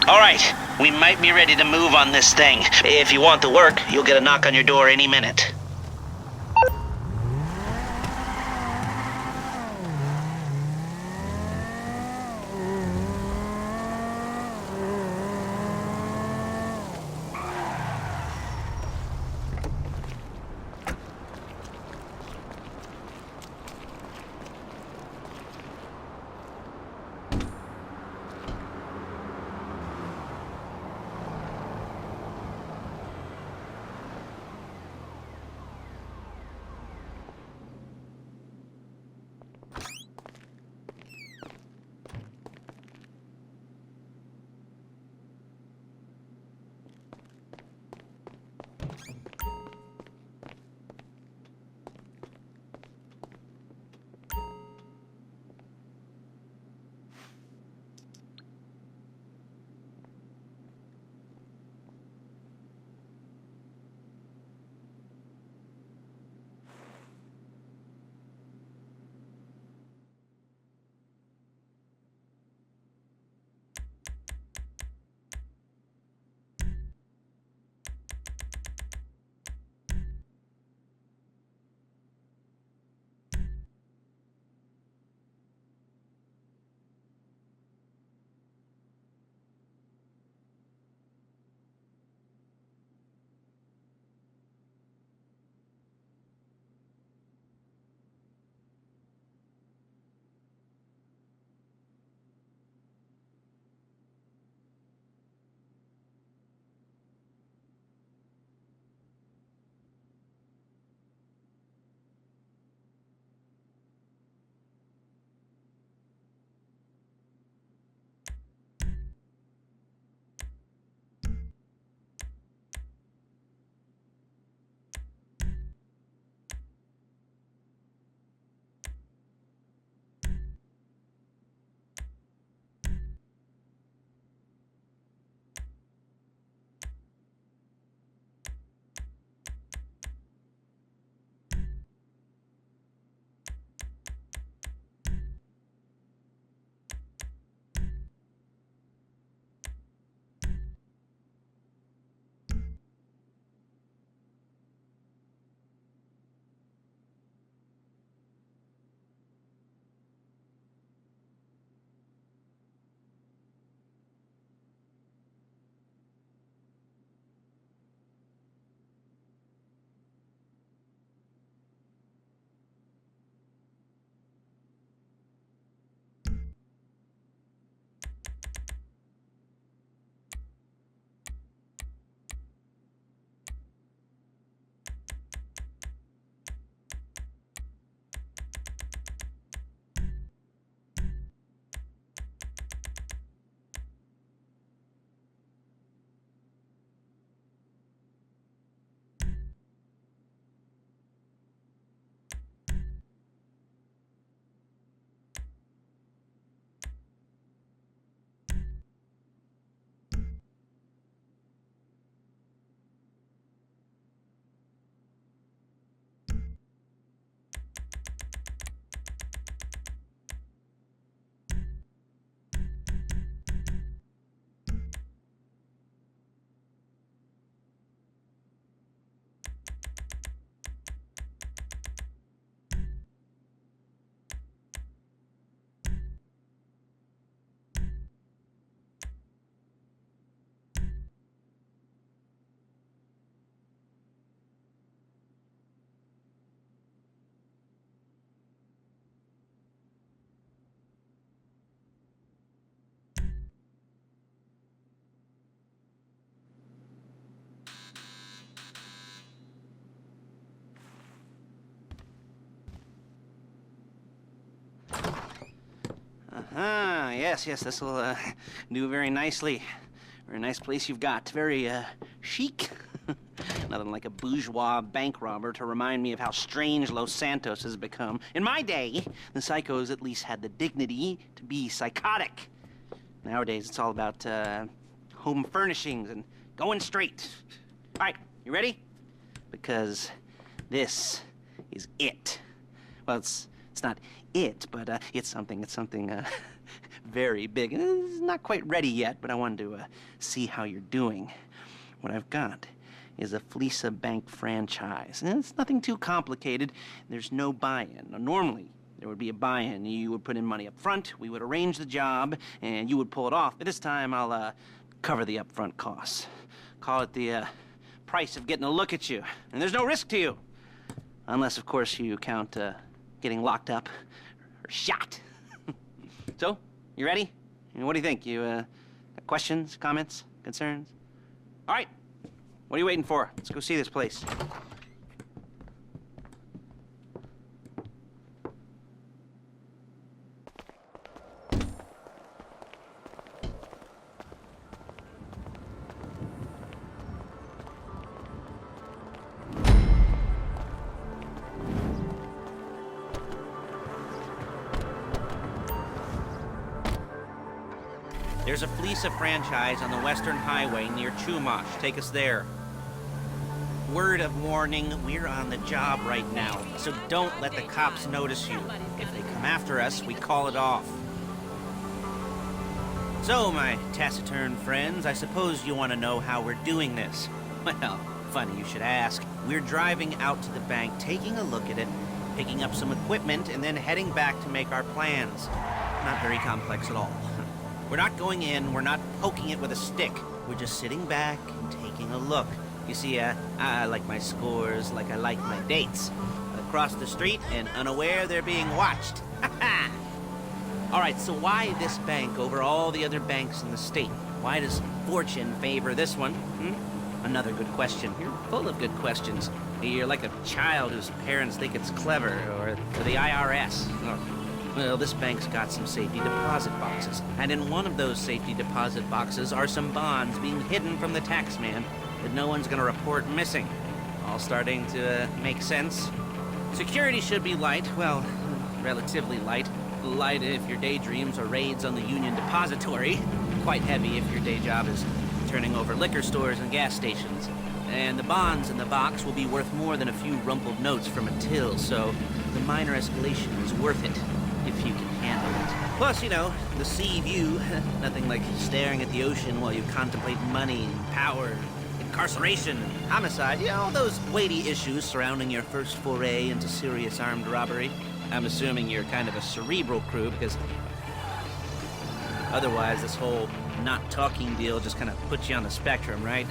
All right, we might be ready to move on this thing. If you want the work, you'll get a knock on your door any minute. Yes, this will do very nicely. Very nice place you've got. Very chic. Nothing like a bourgeois bank robber to remind me of how strange Los Santos has become. In my day, the psychos at least had the dignity to be psychotic. Nowadays, it's all about home furnishings and going straight. All right, you ready? Because this is it. Well, it's not it, but it's something very big. It's not quite ready yet, but I wanted to see how you're doing. What I've got is a Fleeca Bank franchise. And it's nothing too complicated. There's no buy-in. Now, normally, there would be a buy-in. You would put in money up front, we would arrange the job, and you would pull it off. But this time, I'll cover the upfront costs. Call it the price of getting a look at you. And there's no risk to you. Unless, of course, you count getting locked up or shot. So, you ready? What do you think? You got questions, comments, concerns? All right. What are you waiting for? Let's go see this place. There's a Fleeca franchise on the Western Highway near Chumash. Take us there. Word of warning, we're on the job right now, so don't let the cops notice you. If they come after us, we call it off. So, my taciturn friends, I suppose you want to know how we're doing this. Well, funny you should ask. We're driving out to the bank, taking a look at it, picking up some equipment, and then heading back to make our plans. Not very complex at all. We're not going in, we're not poking it with a stick. We're just sitting back and taking a look. You see, I like my scores like I like my dates. Across the street and unaware they're being watched. All right, so why this bank over all the other banks in the state? Why does fortune favor this one? Another good question. You're full of good questions. You're like a child whose parents think it's clever, or the IRS. Well, this bank's got some safety deposit boxes, and in one of those safety deposit boxes are some bonds being hidden from the tax man that no one's gonna report missing. All starting to make sense? Security should be light, well, relatively light. Light if your daydreams are raids on the Union Depository. Quite heavy if your day job is turning over liquor stores and gas stations. And the bonds in the box will be worth more than a few rumpled notes from a till, so the minor escalation is worth it. If you can handle it. Plus, you know, the sea view. Nothing like staring at the ocean while you contemplate money and power, incarceration, and homicide. You know, those weighty issues surrounding your first foray into serious armed robbery. I'm assuming you're kind of a cerebral crew, because otherwise this whole not talking deal just kind of puts you on the spectrum, right?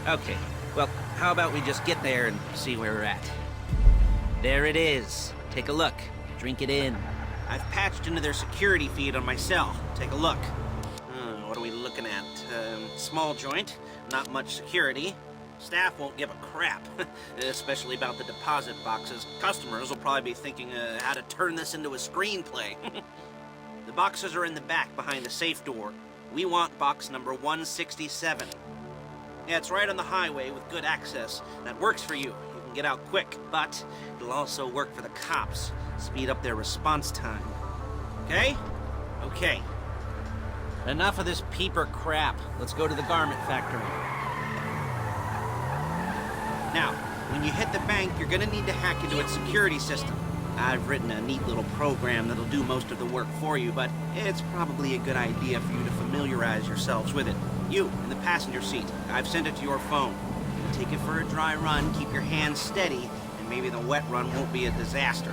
Okay, well, how about we just get there and see where we're at? There it is. Take a look. Drink it in. I've patched into their security feed on my cell. Take a look. What are we looking at? Small joint, not much security. Staff won't give a crap, especially about the deposit boxes. Customers will probably be thinking how to turn this into a screenplay. The boxes are in the back behind the safe door. We want box number 167. Yeah, it's right on the highway with good access. That works for you. You can get out quick, but it'll also work for the cops. Speed up their response time. Okay? Okay. Enough of this peeper crap. Let's go to the garment factory. Now, when you hit the bank, you're gonna need to hack into its security system. I've written a neat little program that'll do most of the work for you, but it's probably a good idea for you to familiarize yourselves with it. You, in the passenger seat, I've sent it to your phone. Take it for a dry run, keep your hands steady, and maybe the wet run won't be a disaster.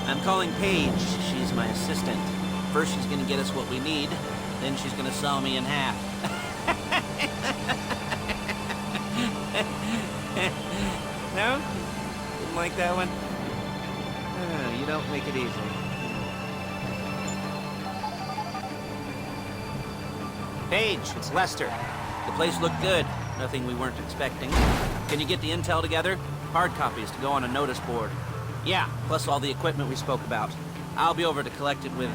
I'm calling Paige. She's my assistant. First she's gonna get us what we need, then she's gonna saw me in half. No? Didn't like that one? You don't make it easy. Paige, it's Lester. The place looked good. Nothing we weren't expecting. Can you get the intel together? Hard copies to go on a notice board. Yeah, plus all the equipment we spoke about. I'll be over to collect it with,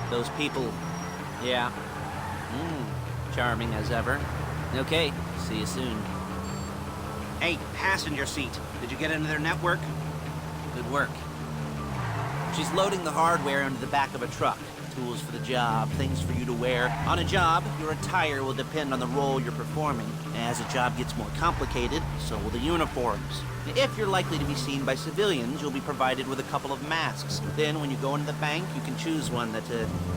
those people. Yeah. Charming as ever. Okay, see you soon. Hey, passenger seat. Did you get into their network? Good work. She's loading the hardware into the back of a truck. Tools for the job, things for you to wear. On a job, your attire will depend on the role you're performing. As the job gets more complicated, so will the uniforms. If you're likely to be seen by civilians, you'll be provided with a couple of masks. Then, when you go into the bank, you can choose one that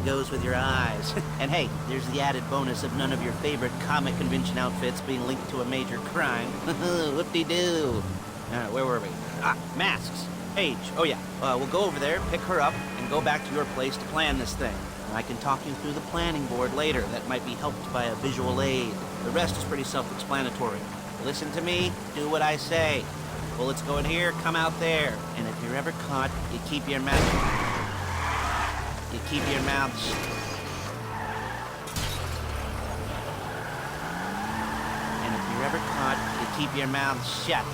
goes with your eyes. And hey, there's the added bonus of none of your favorite comic convention outfits being linked to a major crime. Whoop-de-doo. Where were we? Masks. Paige. Oh yeah, we'll go over there, pick her up, and go back to your place to plan this thing. I can talk you through the planning board later. That might be helped by a visual aid. The rest is pretty self-explanatory. Listen to me, do what I say. Bullets go in here, come out there. And if you're ever caught, you keep your mouth... And if you're ever caught, you keep your mouth shut.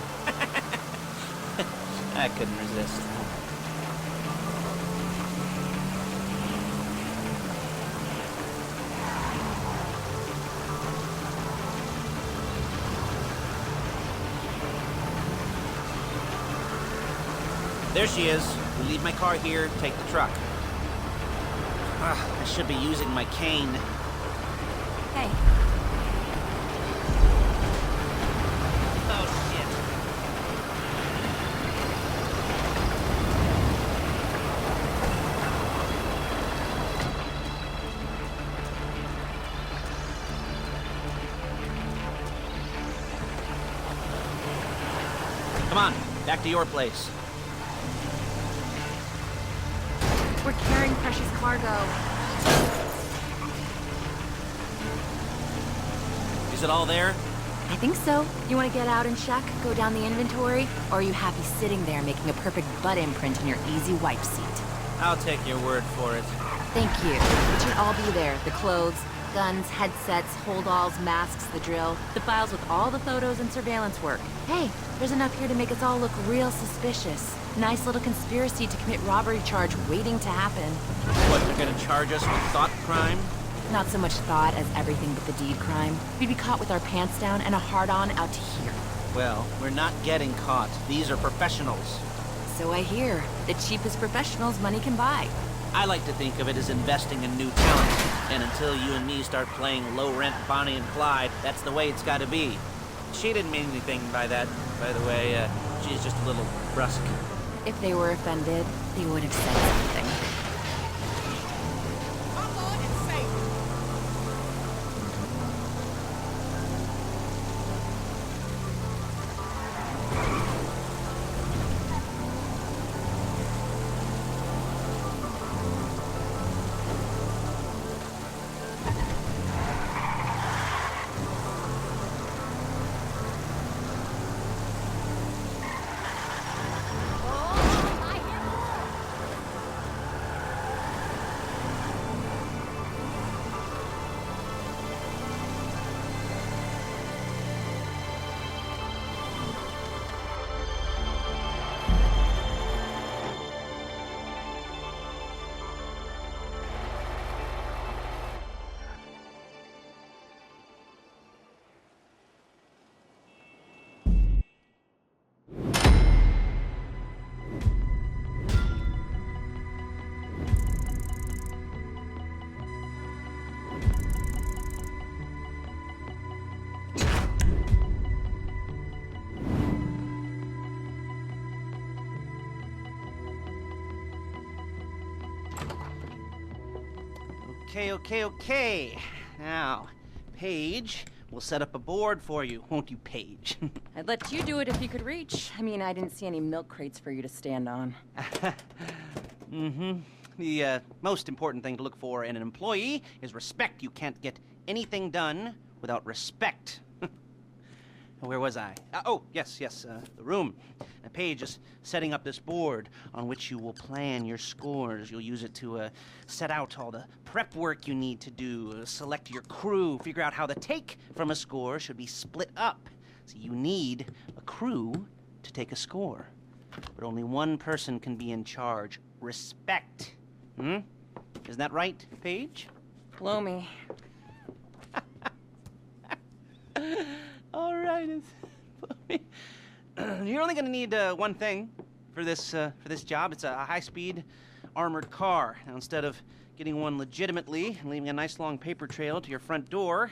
I couldn't resist. There she is. We leave my car here, take the truck. I should be using my cane. Hey. Oh, shit. Come on, back to your place. We're carrying precious cargo. Is it all there? I think so. You want to get out and check? Go down the inventory? Or are you happy sitting there making a perfect butt imprint in your easy wipe seat? I'll take your word for it. Thank you. It should all be there. The clothes, guns, headsets, hold-alls, masks, the drill. The files with all the photos and surveillance work. Hey, there's enough here to make us all look real suspicious. Nice little conspiracy to commit robbery charge waiting to happen. What, they're gonna charge us with thought crime? Not so much thought as everything but the deed crime. We'd be caught with our pants down and a hard-on out to here. Well, we're not getting caught. These are professionals. So I hear. The cheapest professionals money can buy. I like to think of it as investing in new talent. And until you and me start playing low-rent Bonnie and Clyde, that's the way it's gotta be. She didn't mean anything by that, by the way. She's just a little brusque. If they were offended, they would have said something. Okay. Now, Paige, we'll set up a board for you, won't you, Paige? I'd let you do it if you could reach. I mean, I didn't see any milk crates for you to stand on. The most important thing to look for in an employee is respect. You can't get anything done without respect. Where was I? Oh, yes, the room. Paige is setting up this board on which you will plan your scores. You'll use it to set out all the prep work you need to do, select your crew, figure out how the take from a score should be split up. So you need a crew to take a score. But only one person can be in charge. Respect. Isn't that right, Paige? Blow me. All right. You're only going to need one thing for this job. It's a high-speed armored car. Now, instead of getting one legitimately and leaving a nice long paper trail to your front door,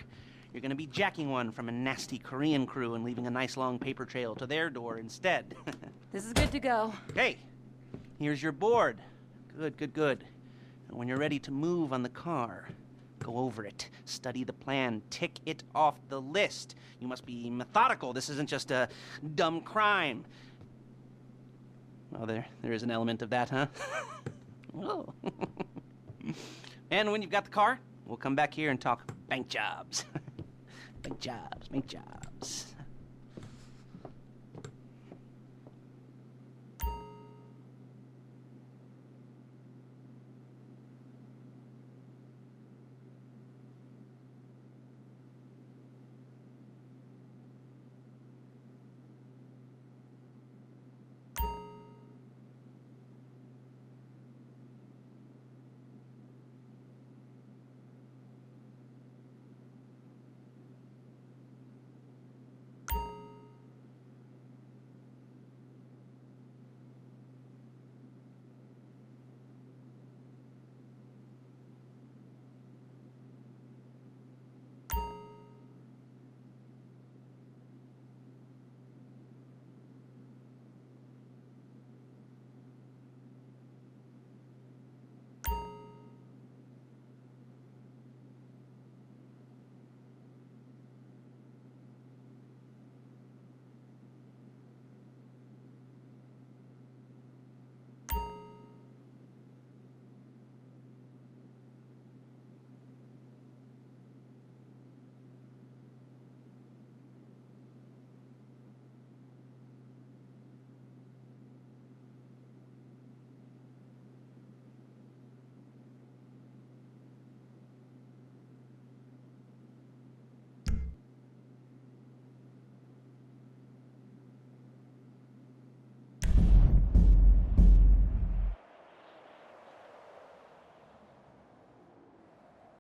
you're going to be jacking one from a nasty Korean crew and leaving a nice long paper trail to their door instead. This is good to go. Hey, here's your board. Good. And when you're ready to move on the car, go over it, study the plan, tick it off the list. You must be methodical. This isn't just a dumb crime. Well, there is an element of that, huh? Oh. And when you've got the car, we'll come back here and talk bank jobs. Bank jobs.